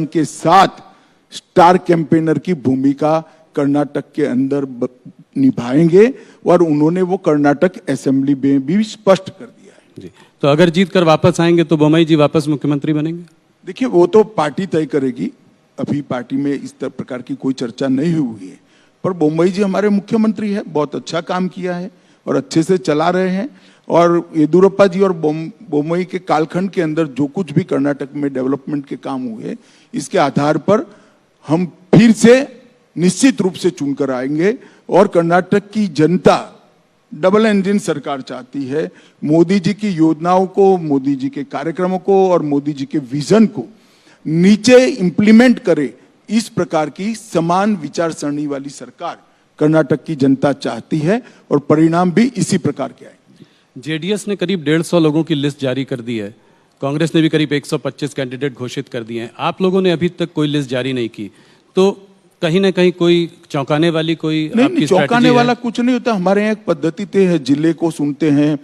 के साथ star campaigner की भूमिका कर्नाटक के अंदर निभाएंगे और उन्होंने वो कर्नाटक असेंबली में भी स्पष्ट कर दिया है। जी, तो अगर जीत कर वापस आएंगे तो बोम्मई जी वापस मुख्यमंत्री बनेंगे? देखिए, वो तो पार्टी तय करेगी। अभी पार्टी में इस प्रकार की कोई चर्चा नहीं हुई है, पर बोम्मई जी हमारे मुख्यमंत्री है, बहुत अच्छा काम किया है और अच्छे से चला रहे हैं। और येदियुरप्पा जी और बोम्मई के कालखंड के अंदर जो कुछ भी कर्नाटक में डेवलपमेंट के काम हुए, इसके आधार पर हम फिर से निश्चित रूप से चुनकर आएंगे। और कर्नाटक की जनता डबल इंजन सरकार चाहती है। मोदी जी की योजनाओं को, मोदी जी के कार्यक्रमों को और मोदी जी के विजन को नीचे इंप्लीमेंट करे, इस प्रकार की समान विचारसरणी वाली सरकार कर्नाटक की जनता चाहती है और परिणाम भी इसी प्रकार के आए। जेडीएस ने करीब 150 लोगों की लिस्ट जारी कर दी है, कांग्रेस ने भी करीब 125 कैंडिडेट घोषित कर दिए हैं। आप लोगों ने अभी तक कोई लिस्ट जारी नहीं की, तो कहीं ना कहीं कोई चौंकाने वाली कोई नहीं, चौंकाने वाला कुछ नहीं होता। हमारे यहाँ एक पद्धति तय है, जिले को सुनते हैं,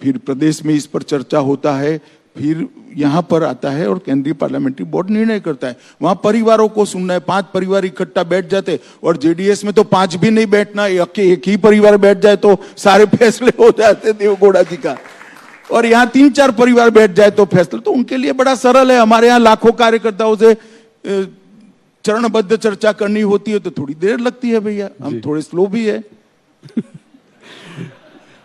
फिर प्रदेश में इस पर चर्चा होता है, फिर यहाँ पर आता है और केंद्रीय पार्लियामेंट्री बोर्ड निर्णय करता है। वहां परिवारों को सुनना है, 5 परिवार इकट्ठा बैठ जाते, और जेडीएस में तो 5 भी नहीं बैठना, एक ही परिवार बैठ जाए तो सारे फैसले हो जाते देवगौड़ा जी का। और यहाँ 3-4 परिवार बैठ जाए तो फैसला, तो उनके लिए बड़ा सरल है। हमारे यहाँ लाखों कार्यकर्ताओं से चरणबद्ध चर्चा करनी होती है तो थोड़ी देर लगती है भैया, हम थोड़े स्लो भी है।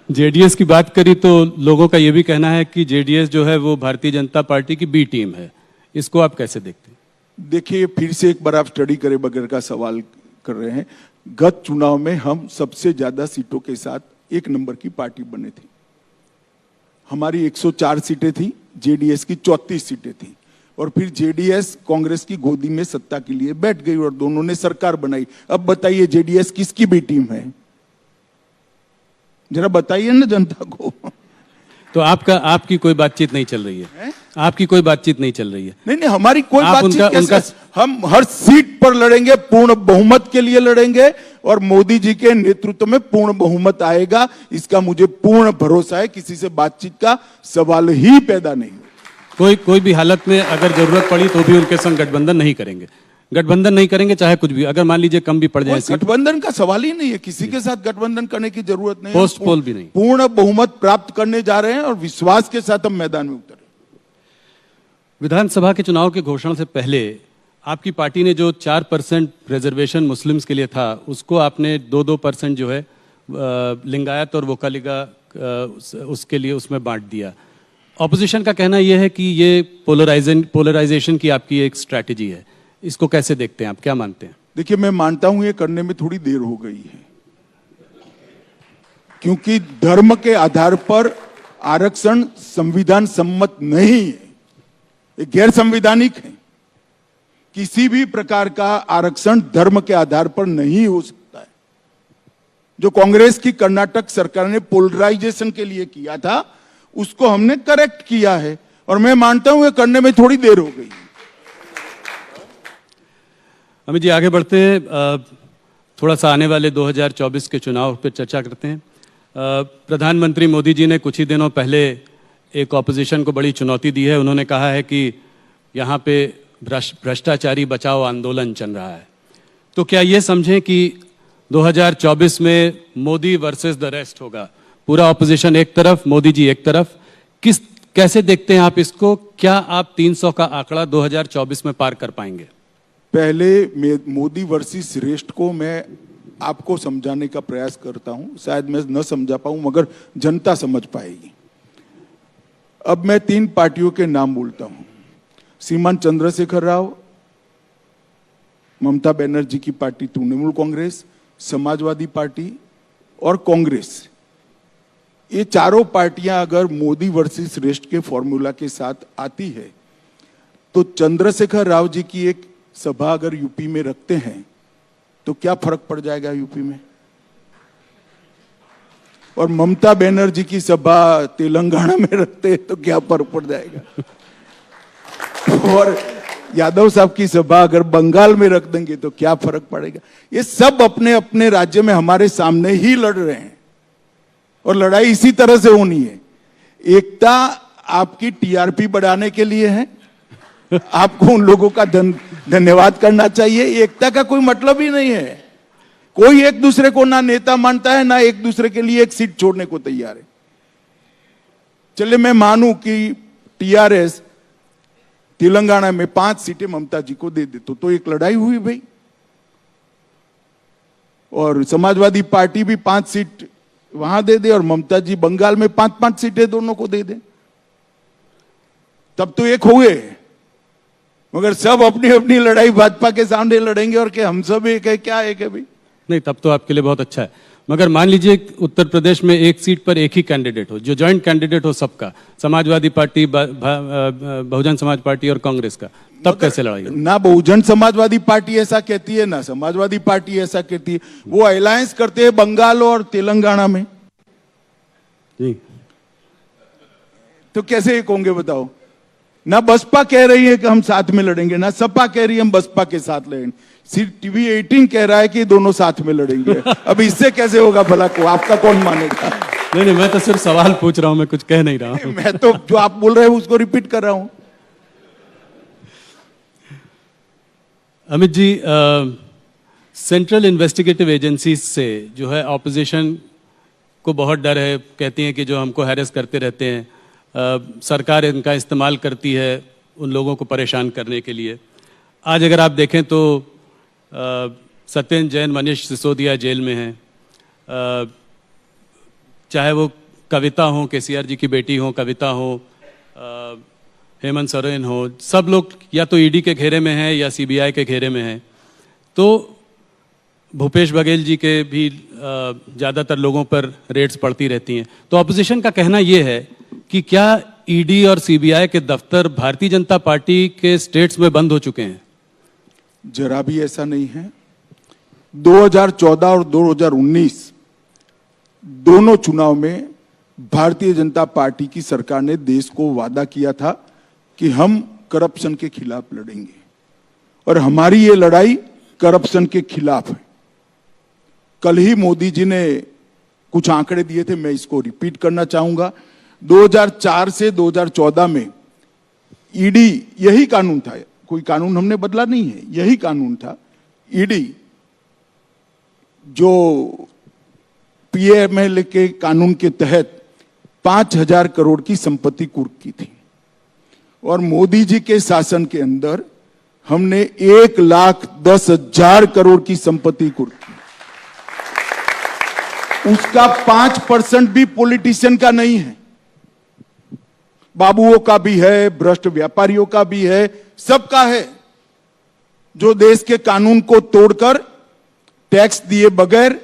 जेडीएस की बात करी तो लोगों का यह भी कहना है कि जेडीएस जो है वो भारतीय जनता पार्टी की बी टीम है, इसको आप कैसे देखते हैं? देखिए, फिर से एक बार आप स्टडी करे बगैर का सवाल कर रहे हैं। गत चुनाव में हम सबसे ज्यादा सीटों के साथ 1 नंबर की पार्टी बने थे। हमारी 104 सीटें थी, जेडीएस की 34 सीटें थी। और फिर जेडीएस कांग्रेस की गोदी में सत्ता के लिए बैठ गई और दोनों ने सरकार बनाई। अब बताइए, जेडीएस किसकी बी टीम है? जरा बताइए ना जनता को। तो आपकी कोई बातचीत नहीं चल रही है? आपकी कोई बातचीत नहीं चल रही है? नहीं, हमारी कोई बातचीत कैसे? हम हर सीट पर लड़ेंगे, पूर्ण बहुमत के लिए लड़ेंगे और मोदी जी के नेतृत्व में पूर्ण बहुमत आएगा, इसका मुझे पूर्ण भरोसा है। किसी से बातचीत का सवाल ही पैदा नहीं हो। कोई भी हालत में अगर जरूरत पड़ी तो भी उनके संग गठबंधन नहीं करेंगे? गठबंधन नहीं करेंगे चाहे कुछ भी, अगर मान लीजिए कम भी पड़ जाए? गठबंधन का सवाल ही नहीं है, किसी के साथ गठबंधन करने की जरूरत नहीं है। पोस्ट पोल भी नहीं, पूर्ण बहुमत प्राप्त करने जा रहे हैं और विश्वास के साथ हम मैदान में उतरे। विधानसभा के चुनाव के घोषणा से पहले आपकी पार्टी ने जो 4% रिजर्वेशन मुस्लिम्स के लिए था, उसको आपने 2-2% जो है लिंगायत और वोकालिगा उसके लिए उसमें बांट दिया। ऑपोजिशन का कहना यह है कि ये पोलराइजेशन की आपकी एक स्ट्रैटेजी है, इसको कैसे देखते हैं आप, क्या मानते हैं? देखिए, मैं मानता हूं ये करने में थोड़ी देर हो गई है, क्योंकि धर्म के आधार पर आरक्षण संविधान सम्मत नहीं है, ये गैर संवैधानिक है। किसी भी प्रकार का आरक्षण धर्म के आधार पर नहीं हो सकता है। जो कांग्रेस की कर्नाटक सरकार ने पोलराइजेशन के लिए किया था, उसको हमने करेक्ट किया है और मैं मानता हूं ये करने में थोड़ी देर हो गई। अमित जी, आगे बढ़ते हैं, थोड़ा सा आने वाले 2024 के चुनाव पर चर्चा करते हैं। प्रधानमंत्री मोदी जी ने कुछ ही दिनों पहले एक ऑपोजिशन को बड़ी चुनौती दी है। उन्होंने कहा है कि यहाँ पे भ्रष्टाचारी बचाओ आंदोलन चल रहा है। तो क्या ये समझें कि 2024 में मोदी वर्सेस द रेस्ट होगा, पूरा ऑपोजिशन एक तरफ, मोदी जी एक तरफ? कैसे देखते हैं आप इसको? क्या आप 300 का आंकड़ा 2024 में पार कर पाएंगे? पहले मोदी वर्सेस रेस्ट को मैं आपको समझाने का प्रयास करता हूं, शायद मैं न समझा पाऊं मगर जनता समझ पाएगी। अब मैं 3 पार्टियों के नाम बोलता हूं, श्रीमान चंद्रशेखर राव, ममता बनर्जी की पार्टी तृणमूल कांग्रेस, समाजवादी पार्टी और कांग्रेस। ये चारों पार्टियां अगर मोदी वर्सेस रेस्ट के फॉर्मूला के साथ आती है तो चंद्रशेखर राव जी की एक सभा अगर यूपी में रखते हैं तो क्या फर्क पड़ जाएगा यूपी में, और ममता बनर्जी की सभा तेलंगाना में रखते हैं तो क्या फर्क पड़ जाएगा, और यादव साहब की सभा अगर बंगाल में रख देंगे तो क्या फर्क पड़ेगा। ये सब अपने अपने राज्य में हमारे सामने ही लड़ रहे हैं और लड़ाई इसी तरह से होनी है। एकता आपकी टीआरपी बढ़ाने के लिए है आपको उन लोगों का धन्यवाद करना चाहिए। एकता का कोई मतलब ही नहीं है। कोई एक दूसरे को ना नेता मानता है, ना एक दूसरे के लिए एक सीट छोड़ने को तैयार है। चलिए मैं मानूं कि टीआरएस तेलंगाना में 5 सीटें ममता जी को दे दे तो एक लड़ाई हुई भाई, और समाजवादी पार्टी भी 5 सीट वहां दे दे और ममता जी बंगाल में 5-5 सीटें दोनों को दे दे, तब तो एक हुए। मगर सब अपनी अपनी लड़ाई भाजपा के सामने लड़ेंगे और कि हम सब एक है, क्या एक है भाई? नहीं, तब तो आपके लिए बहुत अच्छा है। मगर मान लीजिए उत्तर प्रदेश में एक सीट पर एक ही कैंडिडेट हो, जो जॉइंट कैंडिडेट हो सबका, समाजवादी पार्टी, बहुजन समाज पार्टी और कांग्रेस का, तब कैसे लड़ाई? ना बहुजन समाजवादी पार्टी ऐसा कहती है, ना समाजवादी पार्टी ऐसा कहती है। वो अलायंस करते हैं बंगाल और तेलंगाना में, जी। तो कैसे एक होंगे बताओ? ना बसपा कह रही है कि हम साथ में लड़ेंगे, ना सपा कह रही है हम बसपा के साथ लड़ेंगे, सिर्फ टीवी 18 कह रहा है कि दोनों साथ में लड़ेंगे। अब इससे कैसे होगा भला? को आपका कौन मानेगा? नहीं, मैं तो सिर्फ सवाल पूछ रहा हूं, मैं कुछ कह नहीं रहा हूं। मैं तो जो आप बोल रहे हैं उसको रिपीट कर रहा हूं। Amit ji, central investigative agency से जो है ऑपोजिशन को बहुत डर है, कहती हैं कि जो हमको हैरेस करते रहते हैं, सरकार इनका इस्तेमाल करती है उन लोगों को परेशान करने के लिए। आज अगर आप देखें तो सत्येंद्र जैन, मनीष सिसोदिया जेल में हैं, चाहे वो कविता हो, केसीआर जी की बेटी हो कविता हो, हेमंत सोरेन हो, सब लोग या तो ईडी के घेरे में हैं या सीबीआई के घेरे में हैं। तो भूपेश बघेल जी के भी ज़्यादातर लोगों पर रेड्स पड़ती रहती हैं। तो ऑपोजिशन का कहना ये है कि क्या ईडी और सीबीआई के दफ्तर भारतीय जनता पार्टी के स्टेट्स में बंद हो चुके हैं? जरा भी ऐसा नहीं है। 2014 और 2019 दोनों चुनाव में भारतीय जनता पार्टी की सरकार ने देश को वादा किया था कि हम करप्शन के खिलाफ लड़ेंगे, और हमारी ये लड़ाई करप्शन के खिलाफ है। कल ही मोदी जी ने कुछ आंकड़े दिए थे, मैं इसको रिपीट करना चाहूंगा। 2004 से 2014 में ईडी, यही कानून था, कोई कानून हमने बदला नहीं है, यही कानून था। ईडी जो पीएमएल के कानून के तहत 5,000 करोड़ की संपत्ति कुर्क की थी, और मोदी जी के शासन के अंदर हमने 1,10,000 करोड़ की संपत्ति कुर्क की। उसका 5% भी पॉलिटिशियन का नहीं है, बाबुओं का भी है, भ्रष्ट व्यापारियों का भी है, सबका है, जो देश के कानून को तोड़कर टैक्स दिए बगैर